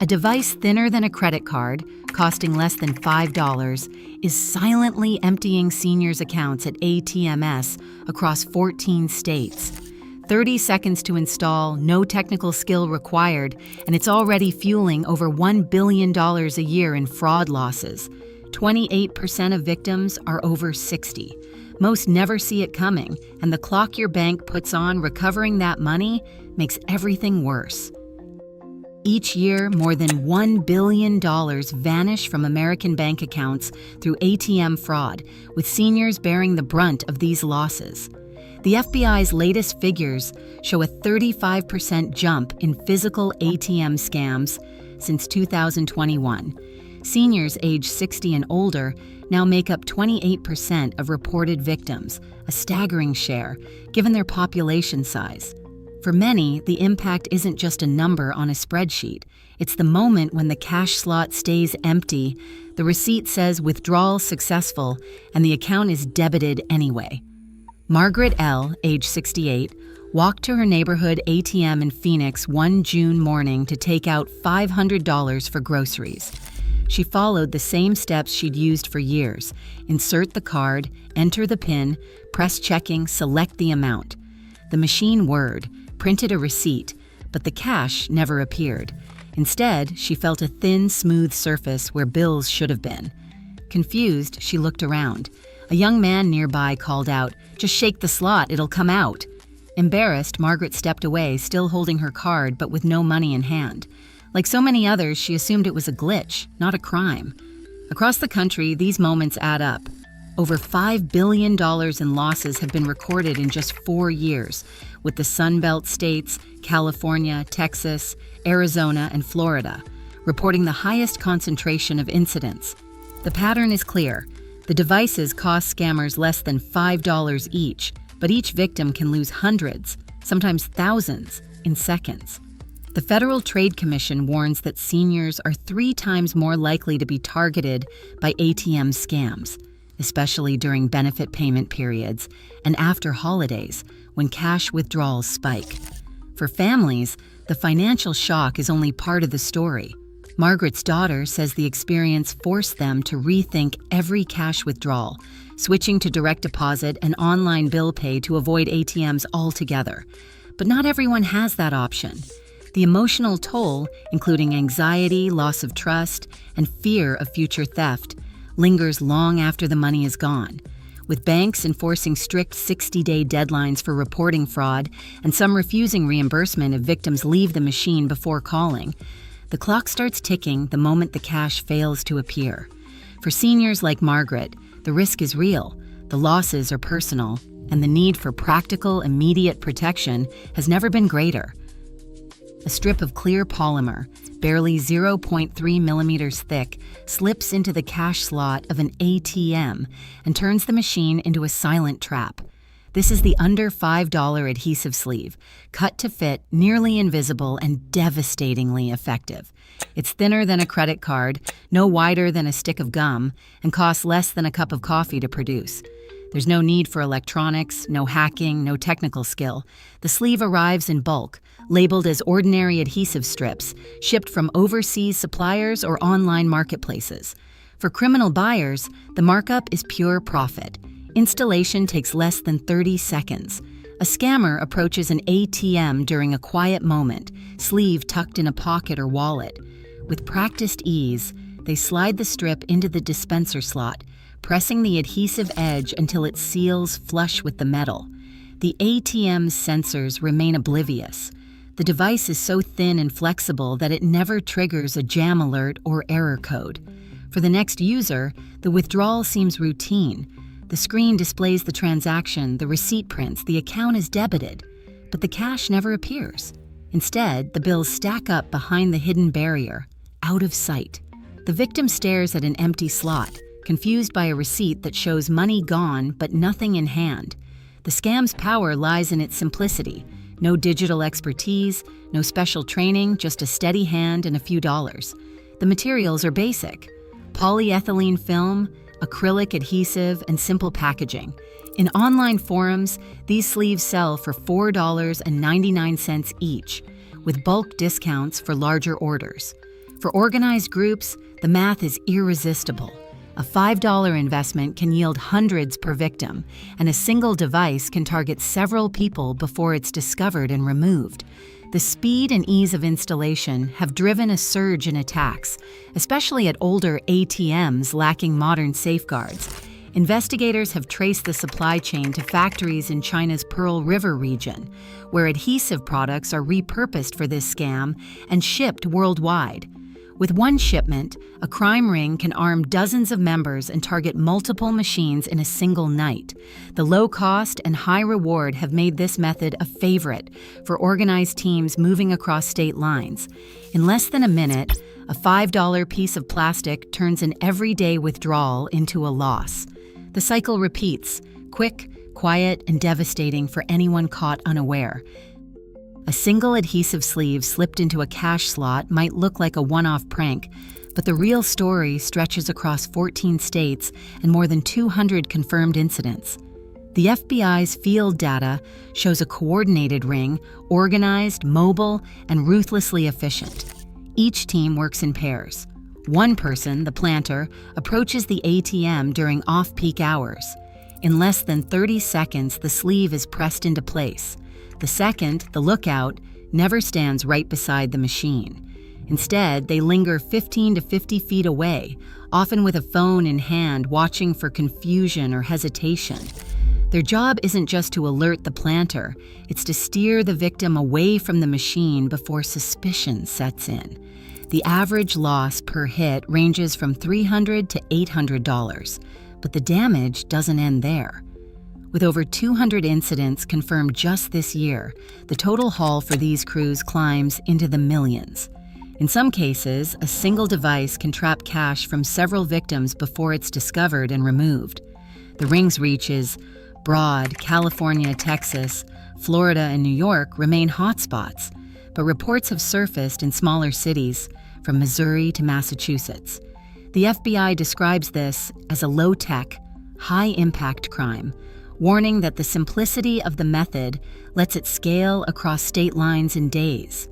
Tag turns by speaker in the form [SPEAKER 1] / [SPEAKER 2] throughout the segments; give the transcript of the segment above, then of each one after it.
[SPEAKER 1] A device thinner than a credit card, costing less than $5, is silently emptying seniors' accounts at ATMs across 14 states. 30 seconds to install, no technical skill required, and it's already fueling over $1 billion a year in fraud losses. 28% of victims are over 60. Most never see it coming, and the clock your bank puts on recovering that money makes everything worse. Each year, more than $1 billion vanish from American bank accounts through ATM fraud, with seniors bearing the brunt of these losses. The FBI's latest figures show a 35% jump in physical ATM scams since 2021. Seniors age 60 and older now make up 28% of reported victims, a staggering share, given their population size. For many, the impact isn't just a number on a spreadsheet. It's the moment when the cash slot stays empty, the receipt says withdrawal successful, and the account is debited anyway. Margaret L., age 68, walked to her neighborhood ATM in Phoenix one June morning to take out $500 for groceries. She followed the same steps she'd used for years: insert the card, enter the PIN, press checking, select the amount. The machine whirred, printed a receipt, but the cash never appeared. Instead, she felt a thin, smooth surface where bills should have been. Confused, she looked around. A young man nearby called out, "Just shake the slot, it'll come out." Embarrassed, Margaret stepped away, still holding her card but with no money in hand. Like so many others, she assumed it was a glitch, not a crime. Across the country, these moments add up. Over $5 billion in losses have been recorded in just 4 years, with the Sun Belt states, California, Texas, Arizona, and Florida, reporting the highest concentration of incidents. The pattern is clear. The devices cost scammers less than $5 each, but each victim can lose hundreds, sometimes thousands, in seconds. The Federal Trade Commission warns that seniors are 3 times more likely to be targeted by ATM scams, especially during benefit payment periods and after holidays when cash withdrawals spike. For families, the financial shock is only part of the story. Margaret's daughter says the experience forced them to rethink every cash withdrawal, switching to direct deposit and online bill pay to avoid ATMs altogether. But not everyone has that option. The emotional toll, including anxiety, loss of trust, and fear of future theft, lingers long after the money is gone. With banks enforcing strict 60-day deadlines for reporting fraud and some refusing reimbursement if victims leave the machine before calling, the clock starts ticking the moment the cash fails to appear. For seniors like Margaret, the risk is real, the losses are personal, and the need for practical, immediate protection has never been greater. A strip of clear polymer, barely 0.3 millimeters thick, slips into the cash slot of an ATM and turns the machine into a silent trap. This is the under $5 adhesive sleeve, cut to fit, nearly invisible, and devastatingly effective. It's thinner than a credit card, no wider than a stick of gum, and costs less than a cup of coffee to produce. There's no need for electronics, no hacking, no technical skill. The sleeve arrives in bulk, labeled as ordinary adhesive strips, shipped from overseas suppliers or online marketplaces. For criminal buyers, the markup is pure profit. Installation takes less than 30 seconds. A scammer approaches an ATM during a quiet moment, sleeve tucked in a pocket or wallet. With practiced ease, they slide the strip into the dispenser slot, pressing the adhesive edge until it seals flush with the metal. The ATM's sensors remain oblivious. The device is so thin and flexible that it never triggers a jam alert or error code. For the next user, the withdrawal seems routine. The screen displays the transaction, the receipt prints, the account is debited, but the cash never appears. Instead, the bills stack up behind the hidden barrier, out of sight. The victim stares at an empty slot, confused by a receipt that shows money gone but nothing in hand. The scam's power lies in its simplicity. No digital expertise, no special training, just a steady hand and a few dollars. The materials are basic: polyethylene film, acrylic adhesive, and simple packaging. In online forums, these sleeves sell for $4.99 each, with bulk discounts for larger orders. For organized groups, the math is irresistible. A $5 investment can yield hundreds per victim, and a single device can target several people before it's discovered and removed. The speed and ease of installation have driven a surge in attacks, especially at older ATMs lacking modern safeguards. Investigators have traced the supply chain to factories in China's Pearl River region, where adhesive products are repurposed for this scam and shipped worldwide. With one shipment, a crime ring can arm dozens of members and target multiple machines in a single night. The low cost and high reward have made this method a favorite for organized teams moving across state lines. In less than a minute, a $5 piece of plastic turns an everyday withdrawal into a loss. The cycle repeats, quick, quiet, and devastating for anyone caught unaware. A single adhesive sleeve slipped into a cash slot might look like a one-off prank, but the real story stretches across 14 states and more than 200 confirmed incidents. The FBI's field data shows a coordinated ring, organized, mobile, and ruthlessly efficient. Each team works in pairs. One person, the planter, approaches the ATM during off-peak hours. In less than 30 seconds, the sleeve is pressed into place. The second, the lookout, never stands right beside the machine. Instead, they linger 15 to 50 feet away, often with a phone in hand, watching for confusion or hesitation. Their job isn't just to alert the planter, it's to steer the victim away from the machine before suspicion sets in. The average loss per hit ranges from $300 to $800, but the damage doesn't end there. With over 200 incidents confirmed just this year, the total haul for these crews climbs into the millions. In some cases, a single device can trap cash from several victims before it's discovered and removed. The ring's reaches, broad, California, Texas, Florida, and New York remain hotspots, but reports have surfaced in smaller cities, from Missouri to Massachusetts. The FBI describes this as a low-tech, high-impact crime, warning that the simplicity of the method lets it scale across state lines in days.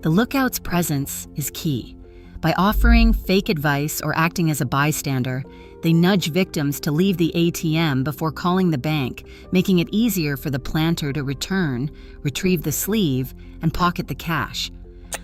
[SPEAKER 1] The lookout's presence is key. By offering fake advice or acting as a bystander, they nudge victims to leave the ATM before calling the bank, making it easier for the planter to return, retrieve the sleeve, and pocket the cash.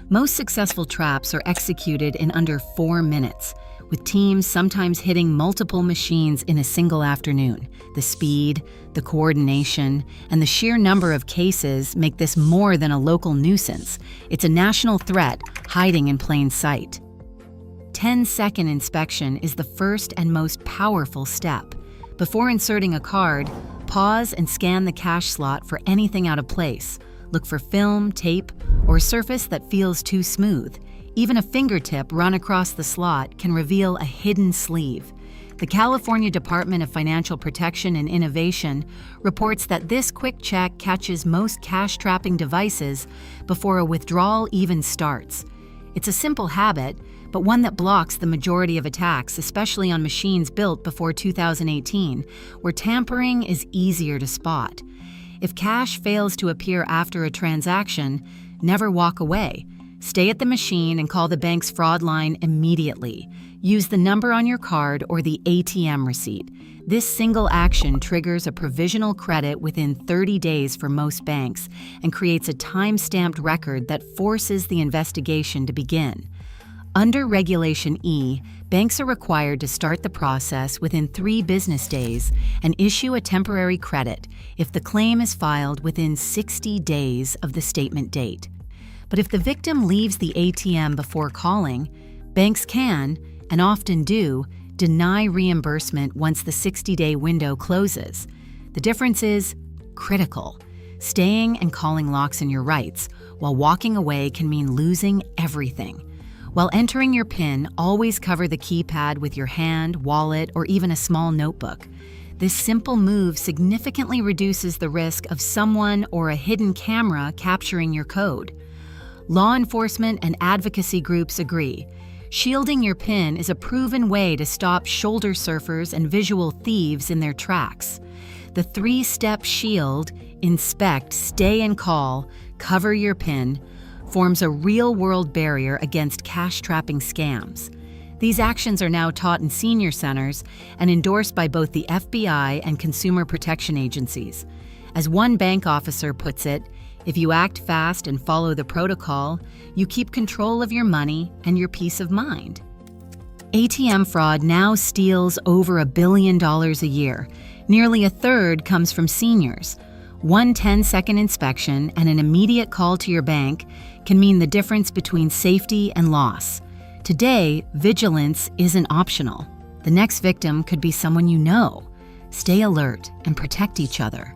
[SPEAKER 1] Most successful traps are executed in under 4 minutes, with teams sometimes hitting multiple machines in a single afternoon. The speed, the coordination, and the sheer number of cases make this more than a local nuisance. It's a national threat hiding in plain sight. 10-second inspection is the first and most powerful step. Before inserting a card, pause and scan the cash slot for anything out of place. Look for film, tape, or a surface that feels too smooth. Even a fingertip run across the slot can reveal a hidden sleeve. The California Department of Financial Protection and Innovation reports that this quick check catches most cash-trapping devices before a withdrawal even starts. It's a simple habit, but one that blocks the majority of attacks, especially on machines built before 2018, where tampering is easier to spot. If cash fails to appear after a transaction, never walk away. Stay at the machine and call the bank's fraud line immediately. Use the number on your card or the ATM receipt. This single action triggers a provisional credit within 30 days for most banks and creates a time-stamped record that forces the investigation to begin. Under Regulation E, banks are required to start the process within 3 business days and issue a temporary credit if the claim is filed within 60 days of the statement date. But if the victim leaves the ATM before calling, banks can, and often do, deny reimbursement once the 60-day window closes. The difference is critical. Staying and calling locks in your rights, while walking away can mean losing everything. While entering your PIN, always cover the keypad with your hand, wallet, or even a small notebook. This simple move significantly reduces the risk of someone or a hidden camera capturing your code. Law enforcement and advocacy groups agree. Shielding your PIN is a proven way to stop shoulder surfers and visual thieves in their tracks. The 3-step shield, inspect, stay and call, cover your PIN, forms a real-world barrier against cash-trapping scams. These actions are now taught in senior centers and endorsed by both the FBI and consumer protection agencies. As one bank officer puts it, if you act fast and follow the protocol, you keep control of your money and your peace of mind. ATM fraud now steals over $1 billion a year. Nearly a third comes from seniors. One 10-second inspection and an immediate call to your bank can mean the difference between safety and loss. Today, vigilance isn't optional. The next victim could be someone you know. Stay alert and protect each other.